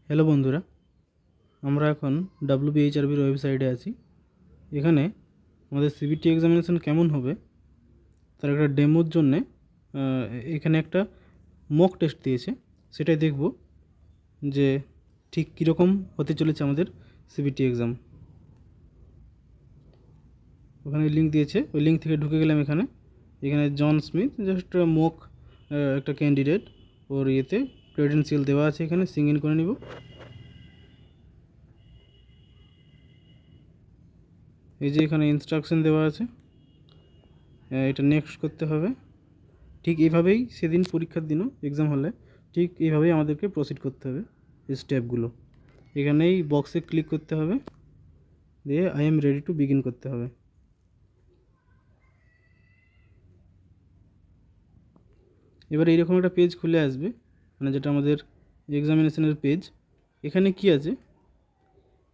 Hello বন্ধুরা, আমরা এখন WBHRBর ওয়েবসাইটে আছি। এখানে আমাদের সিবিটি এক্সামিনেশন কেমন হবে তার একটা ডেমোর জন্যে এখানে একটা মক টেস্ট দিয়েছে। সেটাই দেখব যে ঠিক কীরকম হতে চলেছে আমাদের সিবিটি এক্সাম। ওখানে লিঙ্ক দিয়েছে, ওই লিঙ্ক থেকে ঢুকে গেলাম। এখানে জন স্মিথ জাস্ট মক একটা ক্যান্ডিডেট, ওর ইয়েতে ক্রেডেন্সিয়াল দেওয়া আছে। এখানে সিং ইন করে নিব। এই যে এখানে ইনস্ট্রাকশন দেওয়া আছে, এটা নেক্সট করতে হবে। ঠিক এইভাবেই সেদিন পরীক্ষার দিনও এক্সাম হলে ঠিক এইভাবেই আমাদেরকে প্রসিড করতে হবে। এই স্টেপগুলো এখানেই বক্সে ক্লিক করতে হবে, দিয়ে I am ready to begin করতে হবে। এবার এইরকম একটা পেজ খুলে আসবে, মানে যেটা আমাদের এক্সামিনেশনের পেজ। এখানে কি আছে,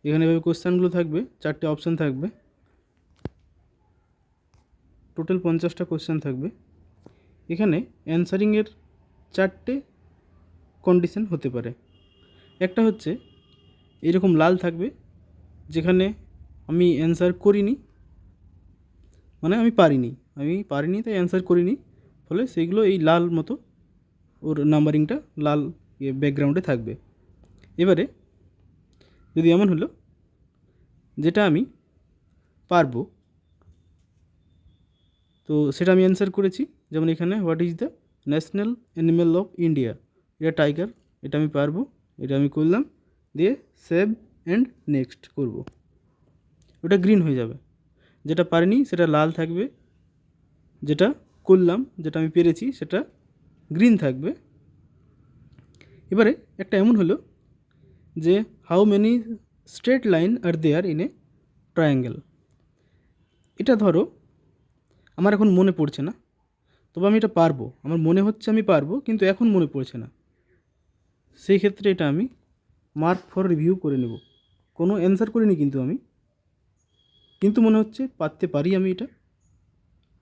এখানে এভাবে কোশ্চেনগুলো থাকবে, 4টে অপশান থাকবে, টোটাল 50টা কোশ্চেন থাকবে। এখানে অ্যান্সারিংয়ের 4টে কন্ডিশন হতে পারে। একটা হচ্ছে এরকম লাল থাকবে, যেখানে আমি অ্যান্সার করিনি, মানে আমি পারিনি তাই অ্যান্সার করিনি, ফলে সেইগুলো এই লাল মতো ওর নাম্বারিংটা লাল ব্যাকগ্রাউন্ডে থাকবে। এবারে যদি এমন হলো যেটা আমি পারবো, তো সেটা আমি অ্যান্সার করেছি। যেমন এখানে what is the national animal of India, এটা টাইগার, এটা আমি পারবো, এটা আমি করলাম, দিয়ে সেভ অ্যান্ড নেক্সট করব। ওটা গ্রিন হয়ে যাবে। যেটা পারিনি সেটা লাল থাকবে, যেটা করলাম, যেটা আমি পেরেছি সেটা গ্রিন থাকবে। এবারে একটা এমন হলো যে how many straight line are there in a triangle. এটা ধরো আমার এখন মনে পড়ছে না, তবে আমি এটা পারবো, আমার মনে হচ্ছে আমি পারবো, কিন্তু এখন মনে পড়ছে না। সেই ক্ষেত্রে এটা আমি মার্ক ফর রিভিউ করে নেব। কোনো অ্যান্সার করিনি কিন্তু মনে হচ্ছে পারতে পারি আমি এটা,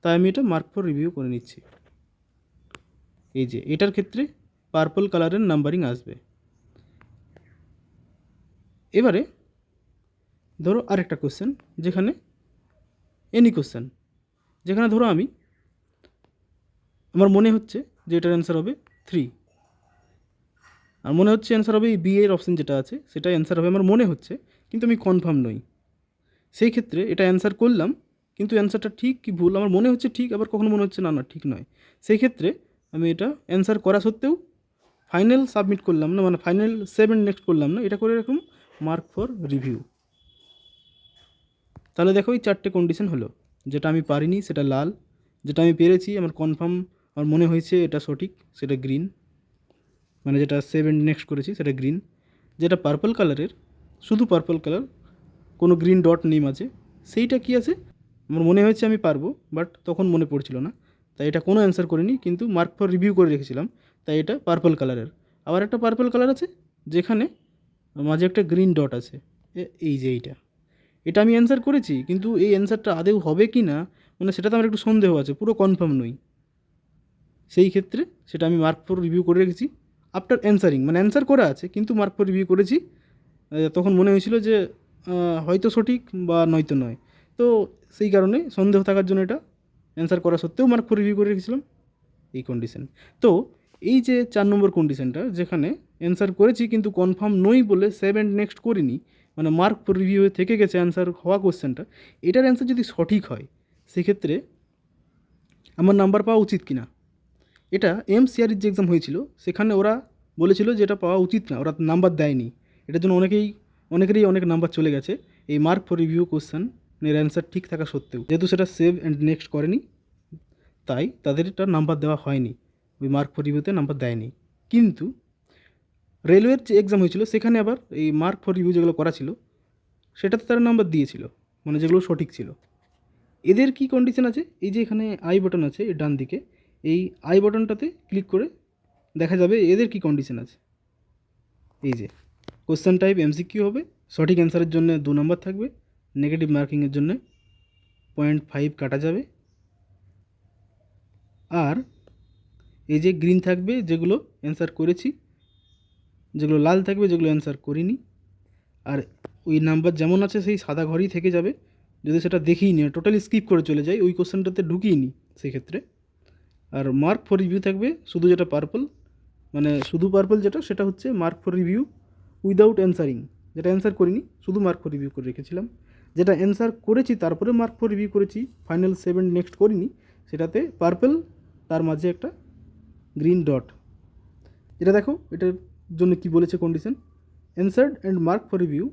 তাই আমি এটা মার্ক ফর রিভিউ করে নিচ্ছি। এই যে এটার ক্ষেত্রে পার্পল কালারের নাম্বারিং আসবে। এবারে ধরো আরেকটা কোশ্চেন, যেখানে এনি কোশ্চেন, যেখানে ধরো আমার মনে হচ্ছে যে এটার অ্যান্সার হবে 3, আর মনে হচ্ছে অ্যান্সার হবে এই বি এর অপশান যেটা আছে সেটাই অ্যান্সার হবে আমার মনে হচ্ছে, কিন্তু আমি কনফার্ম নই। সেই ক্ষেত্রে এটা অ্যান্সার করলাম, কিন্তু অ্যান্সারটা ঠিক কি ভুল আমার মনে হচ্ছে ঠিক, আবার কখনো মনে হচ্ছে না না ঠিক নয়। সেই ক্ষেত্রে আমি এটা অ্যান্সার করা সত্ত্বেও ফাইনাল সাবমিট করলাম না, মানে ফাইনাল সেভ অ্যান্ড নেক্সট করলাম না, এটা করে এরকম মার্ক ফর রিভিউ। তাহলে দেখো এই 4টে কন্ডিশন হলো। যেটা আমি পারিনি সেটা লাল, যেটা আমি পেরেছি আমার কনফার্ম, আমার মনে হয়েছে এটা সঠিক, সেটা গ্রিন, মানে যেটা সেভ অ্যান্ড নেক্সট করেছি সেটা গ্রিন। যেটা পার্পল কালারের, শুধু পার্পল কালার, কোনো গ্রিন ডট নেম আছে, সেইটা কি আছে, আমার মনে হয়েছে আমি পারবো, বাট তখন মনে পড়ছিল না, তাই এটা কোনো অ্যান্সার করিনি, কিন্তু মার্ক ফর রিভিউ করে রেখেছিলাম, তাই এটা পার্পল কালারের। আবার একটা পার্পল কালার আছে যেখানে মাঝে একটা গ্রিন ডট আছে, এই যে এটা আমি অ্যান্সার করেছি, কিন্তু এই অ্যান্সারটা আদৌ হবে কি না, মানে সেটাতে আমার একটু সন্দেহ আছে, পুরো কনফার্ম নই। সেই ক্ষেত্রে সেটা আমি মার্ক ফর রিভিউ করে রেখেছি আফটার অ্যান্সারিং, মানে অ্যান্সার করা আছে কিন্তু মার্ক ফর রিভিউ করেছি। তখন মনে হয়েছিল যে হয়তো সঠিক বা নয়তো নয়, তো সেই কারণে সন্দেহ থাকার জন্য এটা অ্যান্সার করা সত্ত্বেও মার্ক ফর রিভিউ করে রেখেছিলাম, এই কন্ডিশন। তো এই যে 4 নম্বর কন্ডিশনটা, যেখানে অ্যান্সার করেছি কিন্তু কনফার্ম নই বলে সেভ অ্যান্ড নেক্সট করিনি, মানে মার্ক ফর রিভিউ থেকে গেছে অ্যান্সার হওয়া কোশ্চেনটা, এটার অ্যান্সার যদি সঠিক হয় সেক্ষেত্রে আমার নাম্বার পাওয়া উচিত কি না। এটা এমসিআরের যে এক্সাম হয়েছিল সেখানে ওরা বলেছিল যে এটা পাওয়া উচিত না, ওরা নাম্বার দেয়নি। এটার জন্য অনেকেরই অনেক নাম্বার চলে গেছে এই মার্ক ফর রিভিউ কোশ্চেনের অ্যান্সার ঠিক থাকা সত্ত্বেও, যেহেতু সেটা সেভ অ্যান্ড নেক্সট করেনি তাই তাদের এটা নাম্বার দেওয়া হয়নি, ওই মার্ক ফর রিভিউতে নাম্বার দেয়নি। কিন্তু রেলওয়ের যে এক্সাম হয়েছিল সেখানে আবার এই মার্ক ফর রিভিউ যেগুলো করা ছিল সেটাতে তারা নাম্বার দিয়েছিল, মানে যেগুলো সঠিক ছিল। এদের কি কন্ডিশন আছে, এই যে এখানে আই বাটন আছে ডান দিকে, এই আই বাটনটাতে ক্লিক করে দেখা যাবে এদের কি কন্ডিশন আছে। এই যে কোশ্চেন টাইপ এমসিকিউ হবে, সঠিক অ্যান্সারের জন্য 2 নম্বর থাকবে, নেগেটিভ মার্কিংয়ের জন্য 0.5 কাটা যাবে, আর এই যে গ্রিন থাকবে যেগুলো অ্যান্সার করেছি, যেগুলো লাল থাকবে যেগুলো অ্যান্সার করিনি, আর ওই নাম্বার যেমন আছে সেই সাদা ঘরেই থেকে যাবে। যদি সেটা দেখিই নি, টোটালি স্কিপ করে চলে যাই, ওই কোশ্চেনটাতে ঢুকিয়ে নিই সেক্ষেত্রে। আর মার্ক ফর রিভিউ থাকবে শুধু যেটা পার্পল, মানে শুধু পার্পল যেটা, সেটা হচ্ছে mark for review without answering, যেটা অ্যান্সার করিনি শুধু মার্ক ফর রিভিউ করে রেখেছিলাম। যেটা অ্যান্সার করেছি তারপরে মার্ক ফর রিভিউ করেছি, ফাইনাল 7 নেক্সট করিনি, সেটাতে পার্পল, তার মাঝে একটা গ্রিন ডট। এটা দেখো, এটার জন্য কি বলেছে condition, answered and mark for review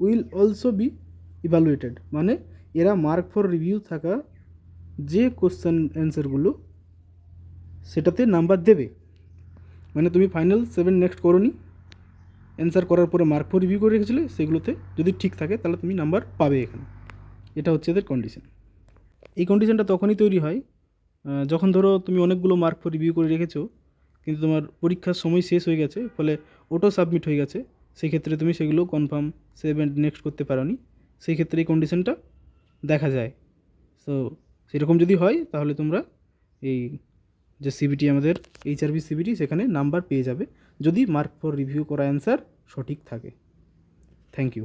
will also be evaluated, মানে এরা মার্ক ফর রিভিউ থাকা যে কোশ্চেন অ্যান্সারগুলো সেটাতে নাম্বার দেবে। মানে তুমি ফাইনাল 7 নেক্সট করোনি, অ্যান্সার করার পরে মার্ক ফর রিভিউ করে রেখেছিলে, সেগুলোতে যদি ঠিক থাকে তাহলে তুমি নাম্বার পাবে এখানে। এটা হচ্ছে এদের কন্ডিশন। এই কন্ডিশনটা তখনই তৈরি হয় যখন ধরো তুমি অনেকগুলো মার্ক ফর রিভিউ করে রেখেছো, কিন্তু তোমার পরীক্ষার সময় শেষ হয়ে গেছে, ফলে অটো সাবমিট হয়ে গেছে, সেই ক্ষেত্রে তুমি সেগুলো কনফার্ম 7 নেক্সট করতে পারোনি, সেই ক্ষেত্রে এই কন্ডিশনটা দেখা যায়। সো সেরকম যদি হয় তাহলে তোমরা এই যে সিবিটি, আমাদের HRB সিবিটি, সেখানে নাম্বার পেয়ে যাবে যদি মার্ক ফর রিভিউ করা অ্যান্সার সঠিক থাকে। Thank you.